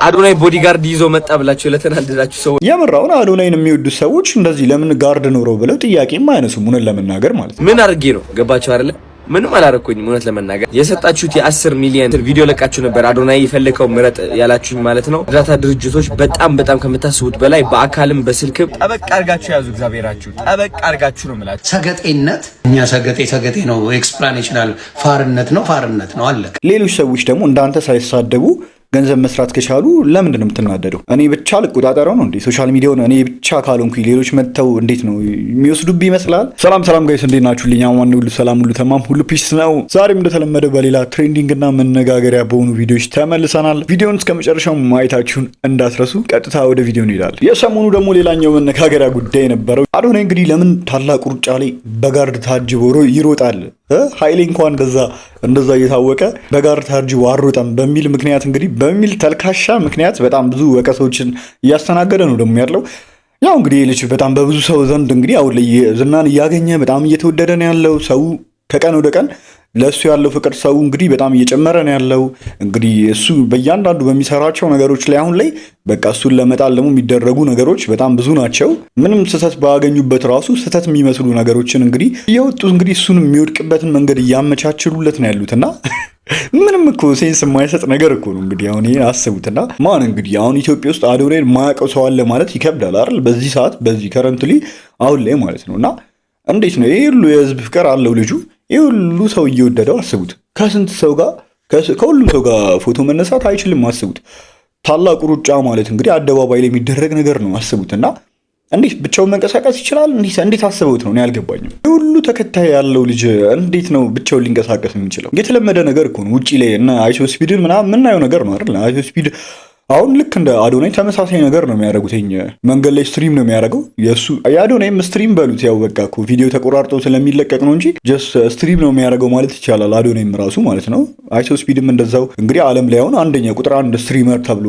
አዶናይ ቦዲጋርድ ይዞ መጣ ብላችሁ ለተናደዳችሁ ሰዎች የምራውን አዶናይን የሚወዱ ሰዎች እንደዚህ ለምን ጋርድ ኖረው ብለው ጥያቄም አይነሱም። ምን ለመናገር ማለት ምን አድርጌ ነው ገባችሁ አይደለ? ምንም አላረኩኝ። እውነት ለመናገር የሰጣችሁት የ10 ሚሊዮን ቪዲዮ ለቃችሁ ነበር አዶናይ የፈለከው ምረጥ ያላችሁኝ ማለት ነው። እርዳታ ድርጅቶች በጣም ከምታስቡት በላይ በአካልም በስልክም ጠበቅ አርጋችሁ ያዙ። እግዚአብሔራችሁ ጠበቅ አርጋችሁ ነው የምላችሁ። ሰገጤነት እኛ ሰገጤ ነው። ኤክስፕላኔሽናል ፋርነት ነው አለ። ሌሎች ሰዎች ደግሞ እንዳንተ ሳይሳደቡ ገንዘብ መስራት ከቻሉ ለምንድን ነው የምትናደደው? እኔ ብቻ ልቆጣጠረው ነው እንዴ? ሶሻል ሚዲያውን እኔ ብቻ ካልሆንኩኝ ሌሎች መጥተው እንዴት ነው የሚወስዱብኝ ይመስላል? ሰላም ጋይስ እንዴት ናችሁልኝ? አማን ሁሉ ሰላም ሁሉ ተማም ሁሉ ፒስ ነው። ዛሬም እንደተለመደው በሌላ ትሬንዲንግ እና መነጋገሪያ በሆኑ ቪዲዮዎች ተመልሰናል። ቪዲዮውን እስከ መጨረሻው ማየታችሁን እንዳትረሱ። ቀጥታ ወደ ቪዲዮ እንሄዳለን። የሰሞኑ ደግሞ ሌላኛው መነጋገሪያ ጉዳይ የነበረው አዶናይ እንግዲህ ለምን ታላቁ ሩጫ ላይ በጋርድ ታጅቦ ይሮጣል? ኃይሌ እንኳን እንደዛ እየታወቀ በጋርድ ታጅቦ አሮጠም በሚል ምክንያት እንግዲህ በሚል ተልካሻ ምክንያት በጣም ብዙ ወቀሶችን እያስተናገደ ነው ደግሞ ያለው። ያው እንግዲህ ልጅ በጣም በብዙ ሰው ዘንድ እንግዲህ አሁን ላይ ዝናን እያገኘ በጣም እየተወደደ ነው ያለው። ሰው ከቀን ወደ ቀን ለእሱ ያለው ፍቅር ሰው እንግዲህ በጣም እየጨመረ ነው ያለው። እንግዲህ እሱ በእያንዳንዱ በሚሰራቸው ነገሮች ላይ አሁን ላይ በቃ እሱን ለመጣል ደግሞ የሚደረጉ ነገሮች በጣም ብዙ ናቸው። ምንም ስህተት ባገኙበት ራሱ ስህተት የሚመስሉ ነገሮችን እንግዲህ እየወጡ እንግዲህ እሱን የሚወድቅበትን መንገድ እያመቻችሉለት ነው ያሉትና ምንም እኮ ሴንስ የማይሰጥ ነገር እኮ ነው። እንግዲህ አሁን ይሄን አስቡትና ማን እንግዲህ አሁን ኢትዮጵያ ውስጥ አዶናይን ማያውቀው ሰው አለ ማለት ይከብዳል አይደል? በዚህ ሰዓት በዚህ ከረንትሊ አሁን ላይ ማለት ነውና እንዴት ነው ይሄ ሁሉ የህዝብ ፍቅር አለው ልጁ ይሄ ሁሉ ሰው እየወደደው አስቡት። ከስንት ሰው ጋር ከሁሉም ሰው ጋር ፎቶ መነሳት አይችልም አስቡት። ታላቁ ሩጫ ማለት እንግዲህ አደባባይ ላይ የሚደረግ ነገር ነው አስቡትና እንዴት ብቻውን መንቀሳቀስ ይችላል? እንዴት አስበውት ነው? እኔ አልገባኝም። ሁሉ ተከታይ ያለው ልጅ እንዴት ነው ብቻውን ሊንቀሳቀስ የሚችለው? የተለመደ ነገር እኮ ነው። ውጪ ላይ እና አይሶ ስፒድን ምናምን የምናየው ነገር ነው አይደል? አይሶ ስፒድ አሁን ልክ እንደ አዶናይ ተመሳሳይ ነገር ነው የሚያደርጉት። መንገድ ላይ ስትሪም ነው የሚያደርገው የአዶናይም ስትሪም በሉት። ያው በቃ እኮ ቪዲዮ ተቆራርጦ ስለሚለቀቅ ነው እንጂ ጀስት ስትሪም ነው የሚያደርገው ማለት ይቻላል። አዶናይም ራሱ ማለት ነው። አይሶ ስፒድም እንደዛው እንግዲህ ዓለም ላይ አሁን አንደኛ ቁጥር 1 ስትሪመር ተብሎ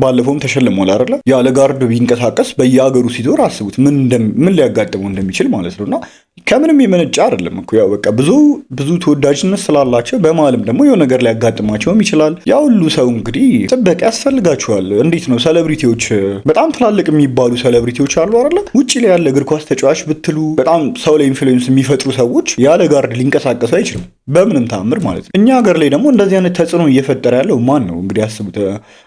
ባለፈውም ተሸልሟል አይደለ? ያለ ጋርድ ቢንቀሳቀስ በየሀገሩ ሲዞር አስቡት ምን ሊያጋጥመው እንደሚችል ማለት ነውና ከምንም የመነጫ አይደለም እኮ ያው በቃ ብዙ ተወዳጅነት ስላላቸው በመሀልም ደግሞ የሆነ ነገር ሊያጋጥማቸውም ይችላል። ያ ሁሉ ሰው እንግዲህ ጥበቃ ያስፈልጋቸዋል። እንዴት ነው ሴሌብሪቲዎች በጣም ትላልቅ የሚባሉ ሴሌብሪቲዎች አሉ አይደለ? ውጪ ላይ ያለ እግር ኳስ ተጫዋች ብትሉ በጣም ሰው ላይ ኢንፍሉዌንስ የሚፈጥሩ ሰዎች ያለ ጋርድ ሊንቀሳቀሱ አይችልም በምንም ታምር ማለት ነው። እኛ ሀገር ላይ ደግሞ እንደዚህ አይነት ተጽዕኖ እየፈጠረ ያለው ማን ነው እንግዲህ አስቡት።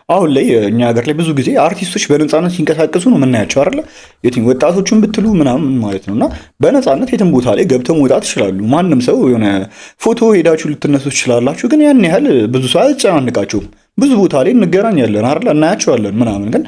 አሁን ላይ እኛ ሀገር ላይ ብዙ ጊዜ አርቲስቶች በነፃነት ሲንቀሳቀሱ ነው የምናያቸው አይደለ? የትኛው ወጣቶቹን ብትሉ ምናምን ማለት ነውና በነፃነት የትም ቦታ ላይ ገብተው መውጣት ይችላሉ። ማንም ሰው የሆነ ፎቶ ሄዳችሁ ልትነሱ ትችላላችሁ። ግን ያን ያህል ብዙ ሰው አያጨናንቃቸውም። ብዙ ቦታ ላይ እንገናኛለን አይደል? እናያቸዋለን ምናምን ግን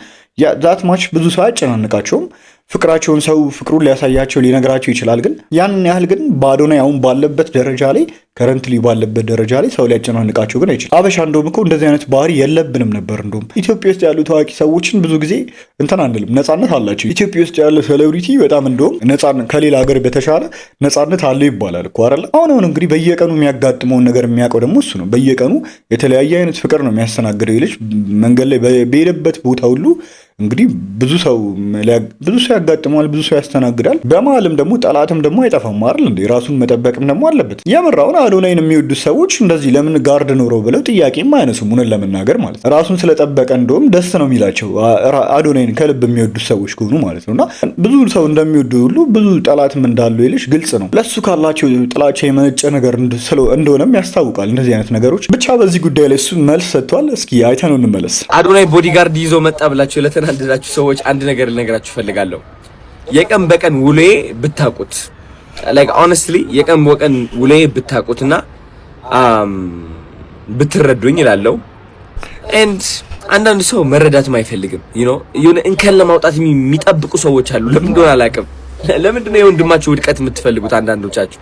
ዛት ማች ብዙ ሰው አያጨናንቃቸውም። ፍቅራቸውን ሰው ፍቅሩን ሊያሳያቸው ሊነግራቸው ይችላል። ግን ያን ያህል ግን በአዶናይ አሁን ባለበት ደረጃ ላይ ከረንትሊ ባለበት ደረጃ ላይ ሰው ሊያጨናንቃቸው ግን አይችልም። አበሻ እንደውም እኮ እንደዚህ አይነት ባህሪ የለብንም ነበር። እንደውም ኢትዮጵያ ውስጥ ያሉ ታዋቂ ሰዎችን ብዙ ጊዜ እንትን አንልም፣ ነፃነት አላቸው። ኢትዮጵያ ውስጥ ያለ ሴሌብሪቲ በጣም እንደውም ነፃነት ከሌላ ሀገር በተሻለ ነፃነት አለው ይባላል እኮ አይደለ? አሁን እንግዲህ በየቀኑ የሚያጋጥመውን ነገር የሚያውቀው ደግሞ እሱ ነው። በየቀኑ የተለያየ አይነት ፍቅር ነው የሚያስተናግደው ልጅ መንገድ ላይ በሄደበት ቦታ ሁሉ እንግዲህ ብዙ ሰው ያጋጥመዋል፣ ብዙ ሰው ያስተናግዳል። በመሀልም ደግሞ ጠላትም ደግሞ አይጠፋም አይደል እንዴ? ራሱን መጠበቅም ደግሞ አለበት። የምራውን አዶናይን የሚወዱት ሰዎች እንደዚህ ለምን ጋርድ ኖረው ብለው ጥያቄም አይነሱም። እውነት ለመናገር ማለት ራሱን ስለጠበቀ እንደውም ደስ ነው የሚላቸው አዶናይን ከልብ የሚወዱት ሰዎች ከሆኑ ማለት ነውና ብዙ ሰው እንደሚወዱ ሁሉ ብዙ ጠላትም እንዳለው ይልሽ ግልጽ ነው። ለሱ ካላቸው ጥላቻ የመነጨ ነገር እንደሆነም ያስታውቃል። እንደዚህ አይነት ነገሮች ብቻ በዚህ ጉዳይ ላይ እሱ መልስ ሰጥቷል። እስኪ አይተነው እንመለስ። አዶናይ ቦዲጋርድ ይዞ መጣ ብላችሁ ለተናደዳችሁ ሰዎች አንድ ነገር ልነግራችሁ ፈልጋለሁ። የቀን በቀን ውሎዬ ብታቁት like honestly የቀን በቀን ውሎዬ ብታቁትና ብትረዱኝ ይላልው and አንዳንድ ሰው መረዳትም አይፈልግም የሆነ እንከን ለማውጣት የሚጠብቁ ሰዎች አሉ። ለምን እንደሆነ አላውቅም። ለምንድን ነው የወንድማችሁ ውድቀት የምትፈልጉት? አንዳንዶቻችሁ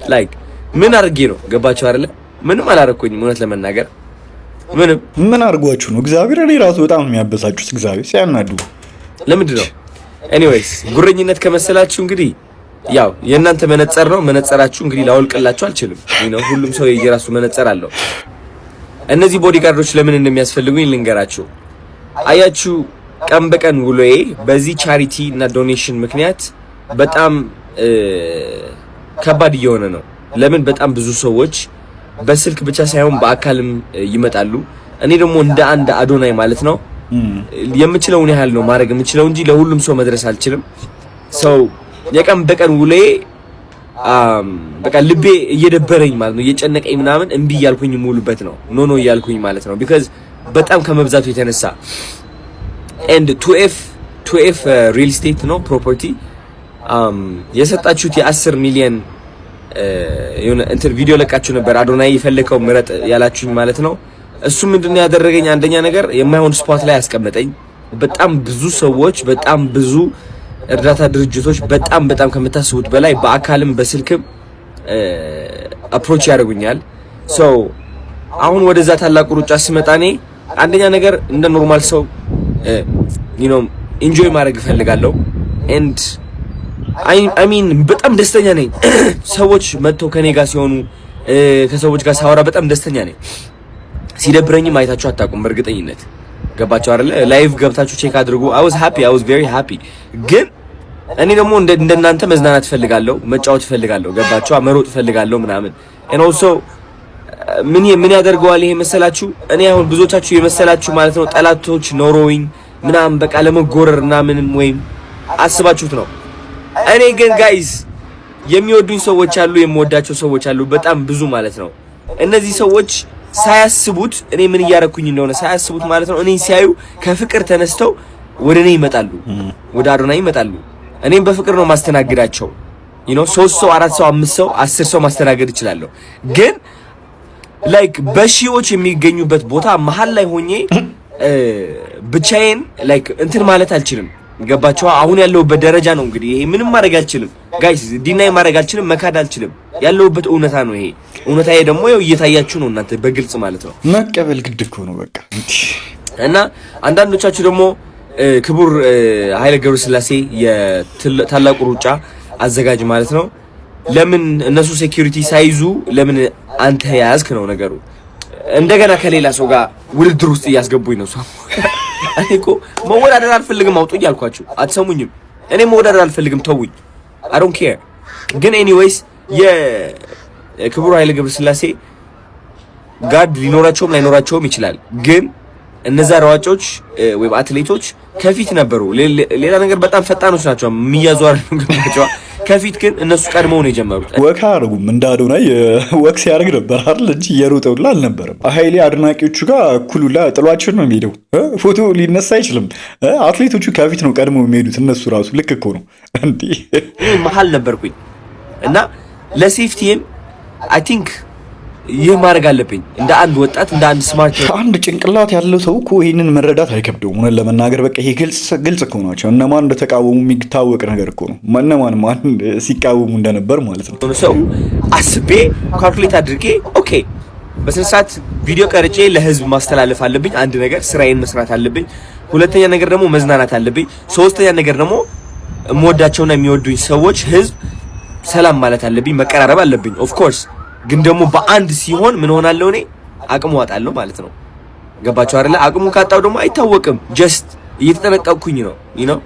like ምን አድርጌ ነው ገባችሁ አይደለ? ምንም አላረኩኝም እውነት ለመናገር ምን አድርጓችሁ ነው? እግዚአብሔር እኔ ራሱ በጣም የሚያበሳጩት እግዚአብሔር ሲያናዱ ለምንድን ነው? ኤኒዌይስ ጉረኝነት ከመሰላችሁ እንግዲህ ያው የእናንተ መነጽር ነው። መነጽራችሁ እንግዲህ ላውልቅላችሁ አልችልም። ሁሉም ሰው የየራሱ መነጽር አለው። እነዚህ ቦዲጋርዶች ለምን እንደሚያስፈልጉኝ ልንገራችሁ። አያችሁ ቀን በቀን ውሎዬ በዚህ ቻሪቲ እና ዶኔሽን ምክንያት በጣም ከባድ እየሆነ ነው። ለምን በጣም ብዙ ሰዎች በስልክ ብቻ ሳይሆን በአካልም ይመጣሉ። እኔ ደግሞ እንደ አንድ አዶናይ ማለት ነው የምችለውን ያህል ነው ማድረግ የምችለው እንጂ ለሁሉም ሰው መድረስ አልችልም። ሰው የቀን በቀን ውሎዬ በቃ ልቤ እየደበረኝ ማለት ነው እየጨነቀኝ ምናምን እምቢ እያልኩኝ ሙሉበት ነው ኖ እያልኩኝ ማለት ነው ቢካዝ በጣም ከመብዛቱ የተነሳ and 2F real estate ነው ፕሮፐርቲ የሰጣችሁት የ10 ሚሊዮን የሆነ እንትን ቪዲዮ ለቃችሁ ነበር አዶናይ የፈለከው ምረጥ ያላችሁኝ ማለት ነው። እሱ ምንድነው ያደረገኝ? አንደኛ ነገር የማይሆን ስፖት ላይ ያስቀመጠኝ። በጣም ብዙ ሰዎች በጣም ብዙ እርዳታ ድርጅቶች በጣም ከምታስቡት በላይ በአካልም በስልክም አፕሮች ያደርጉኛል። ሶ አሁን ወደዛ ታላቁ ሩጫ ስመጣ እኔ አንደኛ ነገር እንደ ኖርማል ሰው ኢንጆይ ማድረግ እፈልጋለሁ and I mean በጣም ደስተኛ ነኝ። ሰዎች መጥተው ከኔ ጋር ሲሆኑ ከሰዎች ጋር ሳወራ በጣም ደስተኛ ነኝ። ሲደብረኝም አይታችሁ አታውቁም በእርግጠኝነት ገባችሁ አይደለ? ላይቭ ገብታችሁ ቼክ አድርጉ። I was very happy ግን እኔ ደግሞ እንደናንተ መዝናናት እፈልጋለሁ፣ መጫወት እፈልጋለሁ፣ ገባችሁ? መሮጥ እፈልጋለሁ ምናምን and also ምን ያደርገዋል ይሄ መሰላችሁ? እኔ አሁን ብዙዎቻችሁ የመሰላችሁ ማለት ነው ጠላቶች ኖሮኝ ምናምን በቃ ለመጎረር እና ምንም ወይም አስባችሁት ነው። እኔ ግን ጋይስ የሚወዱኝ ሰዎች አሉ፣ የምወዳቸው ሰዎች አሉ በጣም ብዙ ማለት ነው። እነዚህ ሰዎች ሳያስቡት እኔ ምን እያረኩኝ እንደሆነ ሳያስቡት ማለት ነው እኔ ሲያዩ ከፍቅር ተነስተው ወደ እኔ ይመጣሉ፣ ወደ አዶናይ ይመጣሉ። እኔም በፍቅር ነው ማስተናግዳቸው። 3 ሰው 4 ሰው 5 ሰው 10 ሰው ማስተናገድ እችላለሁ። ግን ላይክ በሺዎች የሚገኙበት ቦታ መሀል ላይ ሆኜ ብቻዬን ላይክ እንትን ማለት አልችልም። ገባችሁ? አሁን ያለሁበት ደረጃ ነው እንግዲህ ይሄ ምንም ማድረግ አልችልም ጋይስ፣ ዲናይ ማድረግ አልችልም፣ መካድ አልችልም። ያለሁበት እውነታ ነው ይሄ። እውነታዬ ደግሞ ያው እየታያችሁ ነው እናንተ በግልጽ ማለት ነው። መቀበል ግድ እኮ ነው በቃ። እና አንዳንዶቻችሁ ደግሞ ክቡር ኃይለ ገብረስላሴ የታላቁ ሩጫ አዘጋጅ ማለት ነው ለምን እነሱ ሴኩሪቲ ሳይዙ ለምን አንተ ያዝክ ነው ነገሩ። እንደገና ከሌላ ሰው ጋር ውድድር ውስጥ እያስገቡኝ ነው። እኔ እኮ መወዳደር አልፈልግም፣ አውጡ እያልኳችሁ አትሰሙኝም። እኔ መወዳደር አልፈልግም፣ ተውኝ። I don't care። ግን ኤኒዌይስ የክቡር ኃይለ ገብረስላሴ ጋርድ ሊኖራቸውም ላይኖራቸውም ይችላል። ግን እነዛ ሯጮች ወይም አትሌቶች ከፊት ነበሩ። ሌላ ነገር በጣም ፈጣኖች ናቸው፣ የሚያዙ አይደሉም። ከፊት ግን እነሱ ቀድመው ነው የጀመሩት። ወክ አያደርጉም። እንደ አዶናይ ወክ ሲያደርግ ነበር አይደል እንጂ እየሮጠ ሁላ አልነበረም። ኃይሌ አድናቂዎቹ ጋር እኩል ሁላ ጥሏቸው ነው የሚሄደው። ፎቶ ሊነሳ አይችልም። አትሌቶቹ ከፊት ነው ቀድመው የሚሄዱት። እነሱ ራሱ ልክ እኮ ነው እንዴ። መሀል ነበርኩኝ እና ለሴፍቲም አይ ቲንክ ይህ ማድረግ አለብኝ እንደ አንድ ወጣት እንደ አንድ ስማርት አንድ ጭንቅላት ያለው ሰው እኮ ይሄንን መረዳት አይከብደውም። ሆነ ለመናገር በቃ ይሄ ግልጽ እኮ ናቸው። እነማን እንደተቃወሙ የሚታወቅ ነገር እኮ ነው። ማን ሲቃወሙ እንደነበር ማለት ነው። ሰው አስቤ ካልኩሌት አድርጌ ኦኬ በስነ ስርዓት ቪዲዮ ቀርጬ ለህዝብ ማስተላለፍ አለብኝ። አንድ ነገር ስራዬን መስራት አለብኝ። ሁለተኛ ነገር ደግሞ መዝናናት አለብኝ። ሶስተኛ ነገር ደግሞ የምወዳቸውና የሚወዱኝ ሰዎች ህዝብ ሰላም ማለት አለብኝ፣ መቀራረብ አለብኝ ኦፍ ኮርስ። ግን ደግሞ በአንድ ሲሆን ምን ሆናለሁ እኔ አቅሙ አጣለሁ ማለት ነው። ገባችሁ አይደለ? አቅሙ ካጣው ደግሞ አይታወቅም። ጀስት እየተጠነቀቅኩኝ ነው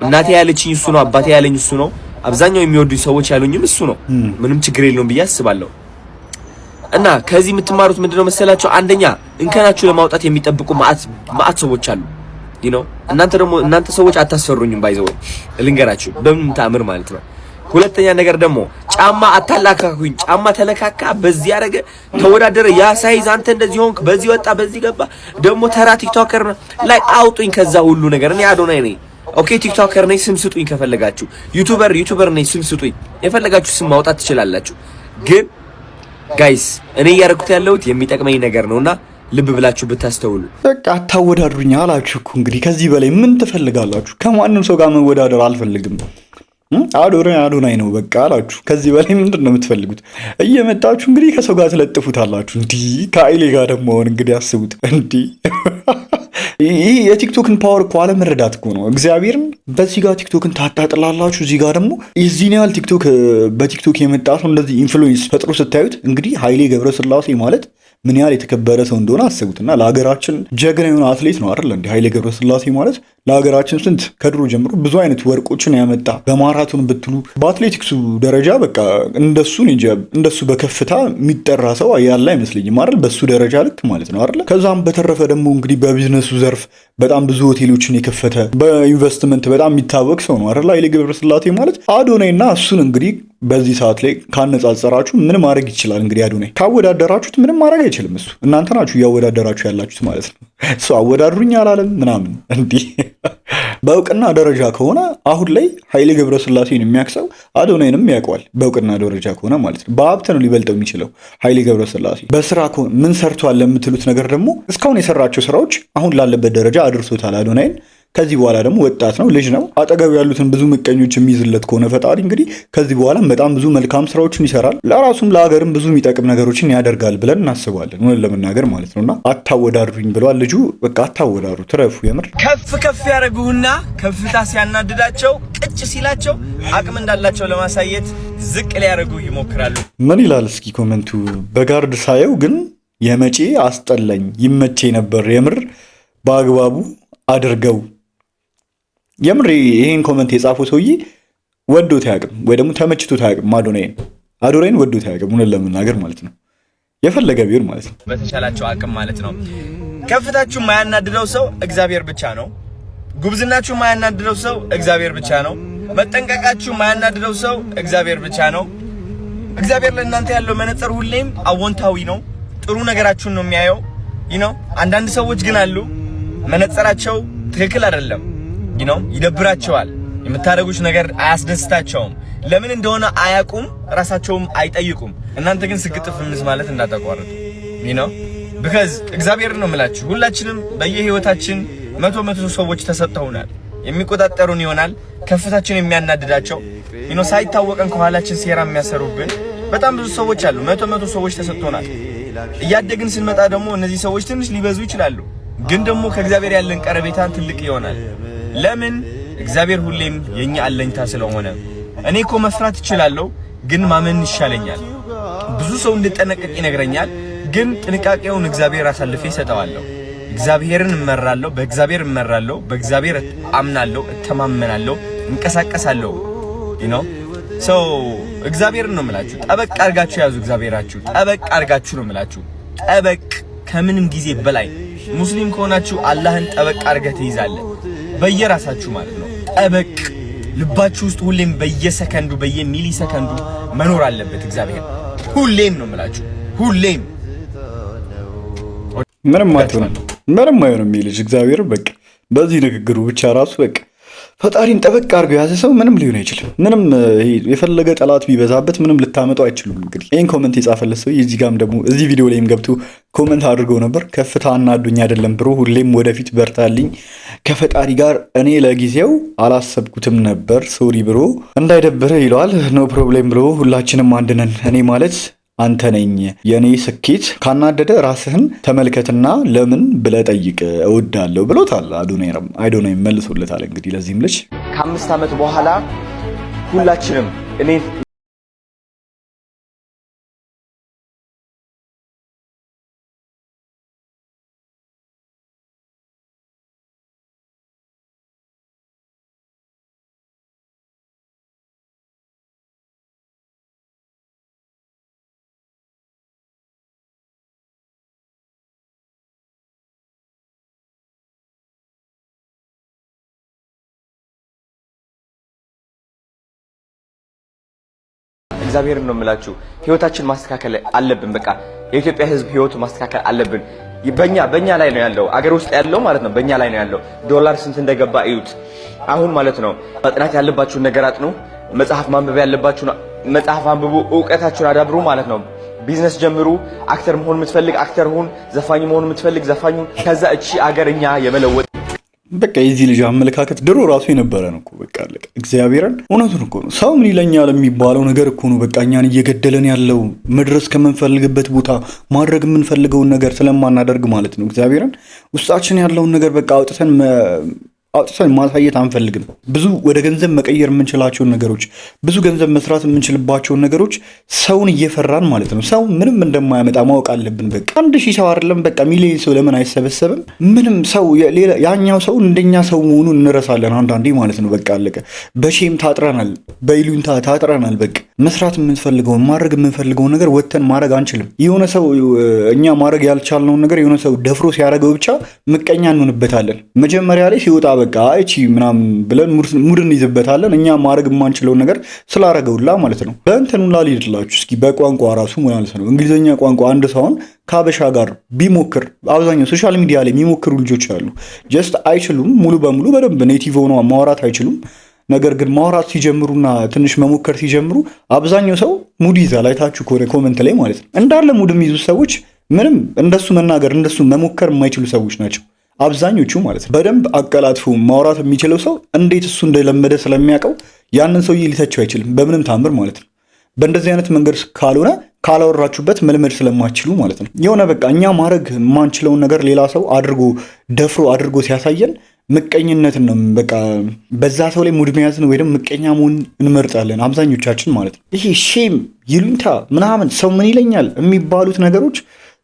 እናቴ ያለችኝ እሱ ነው፣ አባቴ ያለኝ እሱ ነው፣ አብዛኛው የሚወዱኝ ሰዎች ያሉኝም እሱ ነው። ምንም ችግር የለውም ብዬ አስባለሁ። እና ከዚህ የምትማሩት ምንድነው መሰላችሁ? አንደኛ እንከናችሁ ለማውጣት የሚጠብቁ ማአት ሰዎች አሉ። እናንተ ሰዎች አታስፈሩኝም። ባይዘው ልንገራችሁ በምን ታምር ማለት ነው። ሁለተኛ ነገር ደግሞ ጫማ አታላካኩኝ። ጫማ ተለካካ፣ በዚህ ያረገ ተወዳደረ፣ ያ ሳይዝ አንተ እንደዚህ ሆንክ፣ በዚህ ወጣ፣ በዚህ ገባ፣ ደግሞ ተራ ቲክቶከር ላይ አውጡኝ ከዛ ሁሉ ነገር። እኔ አዶናይ ነኝ። ኦኬ ቲክቶከር ነኝ፣ ስም ስጡኝ ከፈለጋችሁ። ዩቲዩበር ነኝ፣ ስም ስጡኝ። የፈለጋችሁ ስም ማውጣት ትችላላችሁ። ግን ጋይስ እኔ እያደረኩት ያለሁት የሚጠቅመኝ ነገር ነውና ልብ ብላችሁ ብታስተውሉ። በቃ አታወዳድሩኝ አላችሁ እኮ። እንግዲህ ከዚህ በላይ ምን ትፈልጋላችሁ? ከማንም ሰው ጋር መወዳደር አልፈልግም። አዶናይ ነው በቃ አላችሁ። ከዚህ በላይ ምንድን ነው የምትፈልጉት? እየመጣችሁ እንግዲህ ከሰው ጋር ትለጥፉታላችሁ። እንዲህ ከኃይሌ ጋር ደግሞ እንግዲህ አስቡት። እንዲህ ይህ የቲክቶክን ፓወር እኮ አለመረዳት እኮ ነው። እግዚአብሔርን በዚህ ጋር ቲክቶክን ታጣጥላላችሁ፣ እዚህ ጋር ደግሞ የዚህን ያህል በቲክቶክ የመጣ ሰው እንደዚህ ኢንፍሉዌንስ ፈጥሮ ስታዩት እንግዲህ ኃይሌ ገብረስላሴ ማለት ምን ያህል የተከበረ ሰው እንደሆነ አስቡትና ለሀገራችን ጀግና የሆነ አትሌት ነው አይደል እንዴ ኃይሌ ገብረስላሴ ማለት ለሀገራችን ስንት ከድሮ ጀምሮ ብዙ አይነት ወርቆችን ያመጣ በማራቶን ብትሉ በአትሌቲክሱ ደረጃ በቃ እንደሱ በከፍታ የሚጠራ ሰው ያለ አይመስለኝም አይደል በሱ ደረጃ ልክ ማለት ነው አይደል ከዛም በተረፈ ደግሞ እንግዲህ በቢዝነሱ ዘርፍ በጣም ብዙ ሆቴሎችን የከፈተ በኢንቨስትመንት በጣም የሚታወቅ ሰው ነው አይደል ኃይሌ ገብረስላሴ ማለት አዶናይና እሱን እንግዲህ በዚህ ሰዓት ላይ ካነጻጸራችሁ ምን ማድረግ ይችላል እንግዲህ አዶናይ ካወዳደራችሁት ምንም ማድረግ አይችልም እሱ እናንተ ናችሁ እያወዳደራችሁ ያላችሁት ማለት ነው እሱ አወዳድሩኝ አላለም ምናምን እንዲህ በእውቅና ደረጃ ከሆነ አሁን ላይ ኃይሌ ገብረስላሴን የሚያክሰው አዶናይንም ያውቀዋል በእውቅና ደረጃ ከሆነ ማለት ነው በሀብት ነው ሊበልጠው የሚችለው ኃይሌ ገብረስላሴ በስራ ምን ሰርቷል ለምትሉት ነገር ደግሞ እስካሁን የሰራቸው ስራዎች አሁን ላለበት ደረጃ አድርሶታል አዶናይን ከዚህ በኋላ ደግሞ ወጣት ነው ልጅ ነው አጠገቡ ያሉትን ብዙ ምቀኞች የሚይዝለት ከሆነ ፈጣሪ እንግዲህ ከዚህ በኋላ በጣም ብዙ መልካም ስራዎችን ይሰራል ለራሱም ለሀገርም ብዙ የሚጠቅም ነገሮችን ያደርጋል ብለን እናስባለን ምን ለመናገር ማለት ነውና አታወዳድሩኝ ብለዋል ልጁ በቃ አታወዳሩ ትረፉ የምር ከፍ ያረጉና ከፍታ ሲያናድዳቸው ቅጭ ሲላቸው አቅም እንዳላቸው ለማሳየት ዝቅ ሊያረጉ ይሞክራሉ ምን ይላል እስኪ ኮሜንቱ በጋርድ ሳየው ግን የመጪ አስጠላኝ ይመቼ ነበር የምር በአግባቡ አድርገው የምር ይሄን ኮሜንት የጻፈው ሰውዬ ወዶት ያቅም ወይ ደግሞ ተመችቶት ያቅም አዶናይን ወዶት ያቅም ምን ለምናገር ማለት ነው የፈለገ ቢሆን ማለት ነው በተቻላቸው አቅም ማለት ነው ከፍታችሁ ማያናድደው ሰው እግዚአብሔር ብቻ ነው ጉብዝናችሁ ማያናድደው ሰው እግዚአብሔር ብቻ ነው መጠንቀቃችሁ ማያናድደው ሰው እግዚአብሔር ብቻ ነው እግዚአብሔር ለእናንተ ያለው መነጽር ሁሌም አዎንታዊ ነው ጥሩ ነገራችሁን ነው የሚያየው አንዳንድ ሰዎች ግን አሉ መነጽራቸው ትክክል አይደለም ይደብራቸዋል የምታደርጉት ነገር አያስደስታቸውም ለምን እንደሆነ አያውቁም ራሳቸውም አይጠይቁም እናንተ ግን ስግጥፍ ምስ ማለት እንዳታቋርጡ because እግዚአብሔር ነው የምላችሁ ሁላችንም በየህይወታችን መቶ ሰዎች ተሰጥተውናል የሚቆጣጠሩን ይሆናል ከፍታችን የሚያናድዳቸው ሳይታወቀን ከኋላችን ሴራ የሚያሰሩብን በጣም ብዙ ሰዎች አሉ መቶ ሰዎች ተሰጥተውናል እያደግን ስንመጣ ደግሞ እነዚህ ሰዎች ትንሽ ሊበዙ ይችላሉ ግን ደግሞ ከእግዚአብሔር ያለን ቀረቤታ ትልቅ ይሆናል ለምን እግዚአብሔር ሁሌም የኛ አለኝታ ስለሆነ እኔ እኮ መፍራት እችላለሁ ግን ማመን ይሻለኛል ብዙ ሰው እንድጠነቀቅ ይነግረኛል ግን ጥንቃቄውን እግዚአብሔር አሳልፌ ሰጠዋለሁ እግዚአብሔርን እመራለሁ በእግዚአብሔር አምናለሁ እተማመናለሁ እንቀሳቀሳለሁ እግዚአብሔርን ነው የምላችሁ ጠበቅ አርጋችሁ ያዙ እግዚአብሔራችሁ ጠበቅ አርጋችሁ ነው የምላችሁ ጠበቅ ከምንም ጊዜ በላይ ሙስሊም ከሆናችሁ አላህን ጠበቅ አርገህ ትይዛለህ በየራሳችሁ ማለት ነው ጠበቅ ልባችሁ ውስጥ ሁሌም በየሰከንዱ በየሚሊ ሰከንዱ መኖር አለበት እግዚአብሔር ሁሌም ነው የምላችሁ ሁሌም ምንም አይሆንም የሚልጅ እግዚአብሔር በቃ በዚህ ንግግሩ ብቻ ራሱ በቃ ፈጣሪን ጠበቅ አድርገው ያዘ ሰው ምንም ሊሆን አይችልም ምንም የፈለገ ጠላት ቢበዛበት ምንም ልታመጣው አይችሉም እንግዲህ ይሄን ኮሜንት የጻፈለት ሰው እዚህ ጋርም ደግሞ እዚህ ቪዲዮ ላይም ገብቶ ኮሜንት አድርገው ነበር ከፍታ አናዱኝ አይደለም ብሮ ሁሌም ወደፊት በርታልኝ ከፈጣሪ ጋር እኔ ለጊዜው አላሰብኩትም ነበር ሶሪ ብሮ እንዳይደብረ ይለዋል ኖ ፕሮብሌም ብሎ ሁላችንም አንድ ነን እኔ ማለት አንተ ነኝ የኔ ስኬት ካናደደ ራስህን ተመልከትና ለምን ብለህ ጠይቅ እወዳለሁ ብሎታል አዶናይ መልሶለታል እንግዲህ ለዚህም ልጅ ከ5 ዓመት በኋላ ሁላችንም እኔ እግዚአብሔርን ነው የምላችሁ ህይወታችን ማስተካከል አለብን በቃ የኢትዮጵያ ህዝብ ህይወቱ ማስተካከል አለብን በእኛ ላይ ነው ያለው አገር ውስጥ ያለው ማለት ነው በእኛ ላይ ነው ያለው ዶላር ስንት እንደገባ እዩት አሁን ማለት ነው ማጥናት ያለባችሁን ነገር አጥኑ መጽሐፍ ማንበብ ያለባችሁ መጽሐፍ አንብቡ ዕውቀታችሁን አዳብሩ ማለት ነው ቢዝነስ ጀምሩ አክተር መሆን የምትፈልግ አክተር ሁን ዘፋኝ መሆን የምትፈልግ ዘፋኝ ከዛ እቺ አገርኛ የመለወጥ በቃ የዚህ ልጅ አመለካከት ድሮ ራሱ የነበረ ነው እኮ በቃ አለቀ እግዚአብሔርን እውነቱን እኮ ነው ሰው ምን ይለኛል የሚባለው ነገር እኮ ነው በቃ እኛን እየገደለን ያለው መድረስ ከምንፈልግበት ቦታ ማድረግ የምንፈልገውን ነገር ስለማናደርግ ማለት ነው እግዚአብሔርን ውስጣችን ያለውን ነገር በቃ አውጥተን አውጥተን ማሳየት አንፈልግም። ብዙ ወደ ገንዘብ መቀየር የምንችላቸውን ነገሮች፣ ብዙ ገንዘብ መስራት የምንችልባቸውን ነገሮች ሰውን እየፈራን ማለት ነው። ሰው ምንም እንደማያመጣ ማወቅ አለብን። በቃ 1000 ሰው አይደለም በቃ ሚሊዮን ሰው ለምን አይሰበሰብም? ምንም ሰው ያኛው ሰው እንደኛ ሰው መሆኑን እንረሳለን አንዳንዴ ማለት ነው። በቃ አለቀ። በሼም ታጥረናል፣ በይሉኝታ ታጥረናል። በቃ መስራት የምንፈልገውን ማድረግ የምንፈልገውን ነገር ወተን ማድረግ አንችልም። የሆነ ሰው እኛ ማድረግ ያልቻልነውን ነገር የሆነ ሰው ደፍሮ ሲያደርገው ብቻ ምቀኛ እንሆንበታለን። መጀመሪያ ላይ ሲወጣ በቃ እቺ ምናምን ብለን ሙድ እንይዝበታለን። እኛ ማድረግ የማንችለውን ነገር ስላረገውላ ማለት ነው። በእንትኑ ላልሄድላችሁ እስኪ በቋንቋ ራሱ ማለት ነው። እንግሊዝኛ ቋንቋ አንድ ሰውን ከአበሻ ጋር ቢሞክር አብዛኛው ሶሻል ሚዲያ ላይ የሚሞክሩ ልጆች አሉ። ጀስት አይችሉም፣ ሙሉ በሙሉ በደንብ ኔቲቭ ሆነው ማውራት አይችሉም። ነገር ግን ማውራት ሲጀምሩና ትንሽ መሞከር ሲጀምሩ አብዛኛው ሰው ሙድ ይዛል። አይታችሁ ከሆነ ኮመንት ላይ ማለት ነው እንዳለ ሙድ የሚይዙ ሰዎች ምንም እንደሱ መናገር እንደሱ መሞከር የማይችሉ ሰዎች ናቸው አብዛኞቹ ማለት ነው። በደንብ አቀላጥፎ ማውራት የሚችለው ሰው እንዴት እሱ እንደለመደ ስለሚያውቀው ያንን ሰውዬ ሊተቸው አይችልም በምንም ታምር ማለት ነው። በእንደዚህ አይነት መንገድ ካልሆነ ካላወራችሁበት መልመድ ስለማትችሉ ማለት ነው። የሆነ በቃ እኛ ማድረግ የማንችለውን ነገር ሌላ ሰው አድርጎ ደፍሮ አድርጎ ሲያሳየን ምቀኝነትን ነው በቃ በዛ ሰው ላይ ሙድ መያዝን ወይ ደግሞ ምቀኛ መሆን እንመርጣለን አብዛኞቻችን ማለት ነው። ይሄ ሼም፣ ይሉኝታ ምናምን ሰው ምን ይለኛል የሚባሉት ነገሮች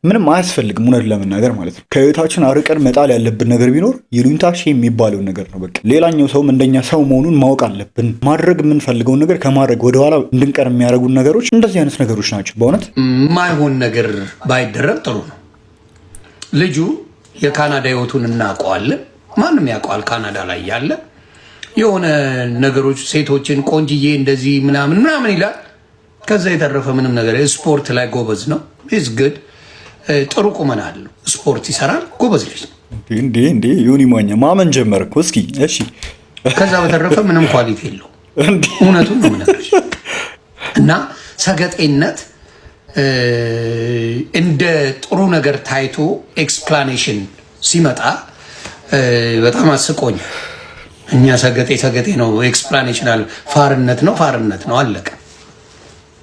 ምንም አያስፈልግም እውነት ለመናገር ማለት ነው። ከህይወታችን አርቀን መጣል ያለብን ነገር ቢኖር ይሉኝታ ሼም የሚባለውን ነገር ነው። በቃ ሌላኛው ሰውም እንደኛ ሰው መሆኑን ማወቅ አለብን። ማድረግ የምንፈልገውን ነገር ከማድረግ ወደኋላ እንድንቀር የሚያደርጉን ነገሮች እንደዚህ አይነት ነገሮች ናቸው። በእውነት የማይሆን ነገር ባይደረግ ጥሩ ነው። ልጁ የካናዳ ህይወቱን እናውቀዋለን። ማንም ያውቀዋል። ካናዳ ላይ ያለ የሆነ ነገሮች ሴቶችን ቆንጅዬ እንደዚህ ምናምን ይላል። ከዛ የተረፈ ምንም ነገር ስፖርት ላይ ጎበዝ ነው። ኢዝ ግድ ጥሩ ቁመና አለው። ስፖርት ይሰራል። ጎበዝ ልጅ ነው። እንዴ ዮኒ ማኛ ማመን ጀመርኩ። እስኪ እሺ። ከዛ በተረፈ ምንም ኳሊቲ የለው። እውነቱን ነው የምነግርሽ። እና ሰገጤነት እንደ ጥሩ ነገር ታይቶ ኤክስፕላኔሽን ሲመጣ በጣም አስቆኝ። እኛ ሰገጤ ነው ኤክስፕላኔሽናል ፋርነት ነው አለቀ።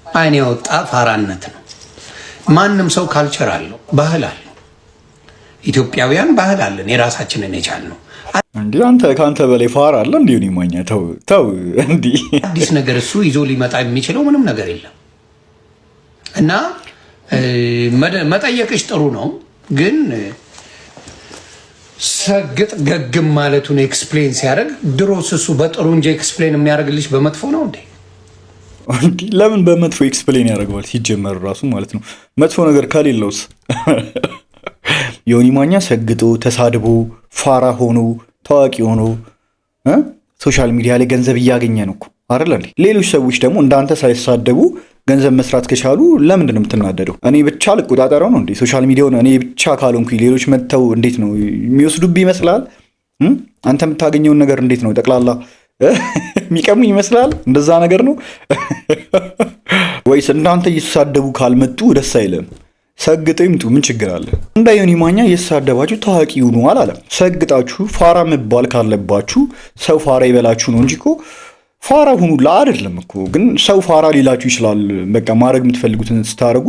አይን ያወጣ ፋራነት ነው። ማንም ሰው ካልቸር አለው፣ ባህል አለው። ኢትዮጵያውያን ባህል አለን የራሳችንን የቻልነው። እንዴ አንተ ከአንተ በላይ ፋራ አለ እንዴ? ዮኒ ማኛ ተው እንዴ። አዲስ ነገር እሱ ይዞ ሊመጣ የሚችለው ምንም ነገር የለም። እና መጠየቅሽ ጥሩ ነው፣ ግን ሰግጥ ገግም ማለቱን ኤክስፕሌን ሲያደርግ ድሮስ እሱ በጥሩ እንጂ ኤክስፕሌን የሚያደርግልሽ በመጥፎ ነው እንዴ? ለምን በመጥፎ ኤክስፕሌን ያደርገዋል? ሲጀመር ራሱ ማለት ነው መጥፎ ነገር ከሌለውስ። ዮኒ ማኛ ሰግጦ ተሳድቦ ፋራ ሆኖ ታዋቂ ሆኖ ሶሻል ሚዲያ ላይ ገንዘብ እያገኘ ነው እኮ አይደል እንዴ? ሌሎች ሰዎች ደግሞ እንዳንተ ሳይሳደቡ ገንዘብ መስራት ከቻሉ ለምንድን ነው የምትናደደው? እኔ ብቻ ልቆጣጠረው ነው እንዴ ሶሻል ሚዲያውን? እኔ ብቻ ካልሆንኩኝ ሌሎች መጥተው እንዴት ነው የሚወስዱብህ ይመስላል? አንተ የምታገኘውን ነገር እንዴት ነው ጠቅላላ የሚቀሙኝ ይመስላል? እንደዛ ነገር ነው ወይስ እንዳንተ እየተሳደቡ ካልመጡ ደስ አይልም? ሰግጠው ይምጡ፣ ምን ችግር አለ? እንደ ዮኒ ማኛ እየተሳደባችሁ ታዋቂ ሁኑ አላለም። ሰግጣችሁ ፋራ መባል ካለባችሁ ሰው ፋራ ይበላችሁ ነው እንጂ እኮ ፋራ ሁኑላ አይደለም እኮ። ግን ሰው ፋራ ሊላችሁ ይችላል። በቃ ማድረግ የምትፈልጉትን ስታደርጉ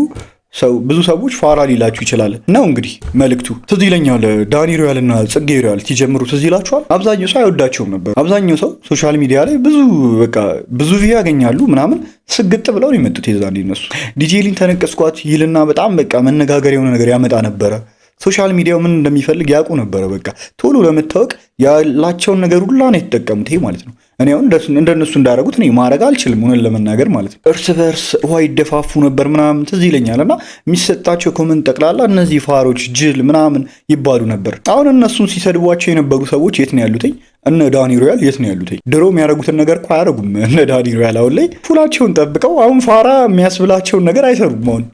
ብዙ ሰዎች ፋራ ሊላችሁ ይችላል ነው እንግዲህ መልእክቱ። ትዝ ይለኛል ዳኒ ሮያል እና ጽጌ ሮያል ሲጀምሩ ትዝ ይላችኋል። አብዛኛው ሰው አይወዳቸውም ነበር። አብዛኛው ሰው ሶሻል ሚዲያ ላይ ብዙ ቪው ያገኛሉ ምናምን ስግጥ ብለው ነው የመጡት። የዛኔ እነሱ ዲጄሊን ተነቀስኳት ይልና በጣም በቃ መነጋገር የሆነ ነገር ያመጣ ነበረ። ሶሻል ሚዲያው ምን እንደሚፈልግ ያውቁ ነበረ። በቃ ቶሎ ለመታወቅ ያላቸውን ነገር ሁላ ነው የተጠቀሙት። ይሄ ማለት ነው እኔ አሁን እንደነሱ እንዳደረጉት እኔ ማድረግ አልችልም ሆነን ለመናገር ማለት ነው። እርስ በርስ ውሃ ይደፋፉ ነበር ምናምን ትዝ ይለኛል። እና የሚሰጣቸው ኮመንት ጠቅላላ እነዚህ ፋሮች ጅል ምናምን ይባሉ ነበር። አሁን እነሱን ሲሰድቧቸው የነበሩ ሰዎች የት ነው ያሉትኝ? እነ ዳኒ ሮያል የት ነው ያሉትኝ? ድሮ የሚያደርጉትን ነገር እኮ አያደርጉም እነ ዳኒ ሮያል። አሁን ላይ ፉላቸውን ጠብቀው አሁን ፋራ የሚያስብላቸውን ነገር አይሰሩም። አሁን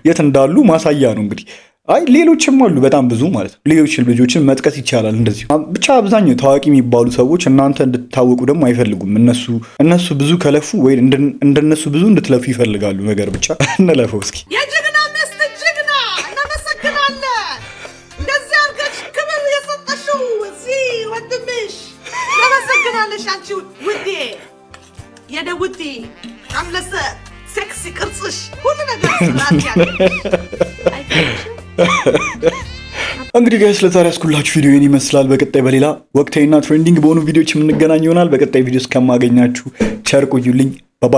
የት እንዳሉ ማሳያ ነው እንግዲህ። አይ ሌሎችም አሉ በጣም ብዙ ማለት ነው። ሌሎች ልጆችን መጥቀስ ይቻላል እንደዚሁ። ብቻ አብዛኛው ታዋቂ የሚባሉ ሰዎች እናንተ እንድትታወቁ ደግሞ አይፈልጉም። እነሱ ብዙ ከለፉ ወይ እንደነሱ ብዙ እንድትለፉ ይፈልጋሉ። ነገር ብቻ እንለፈው እስኪ። የጀግና ሚስት ጀግና እናመሰግናለን። እንደዚህ አድርገሽ ክብር የሰጠሽው እዚህ ወንድምሽ እናመሰግናለሽ። አንቺ ውዴ የኔ ውዴ አምለሰ ሴክሲ ቅርጽሽ ሁሉ ነገር ስላት ያለ እንግዲህ ጋይስ ለዛሬ ያስኩላችሁ ቪዲዮ ይህን ይመስላል። በቀጣይ በሌላ ወቅታዊና ትሬንዲንግ በሆኑ ቪዲዮዎች የምንገናኝ ይሆናል። በቀጣይ ቪዲዮ እስከማገኛችሁ ቸር ቆዩልኝ። ባይ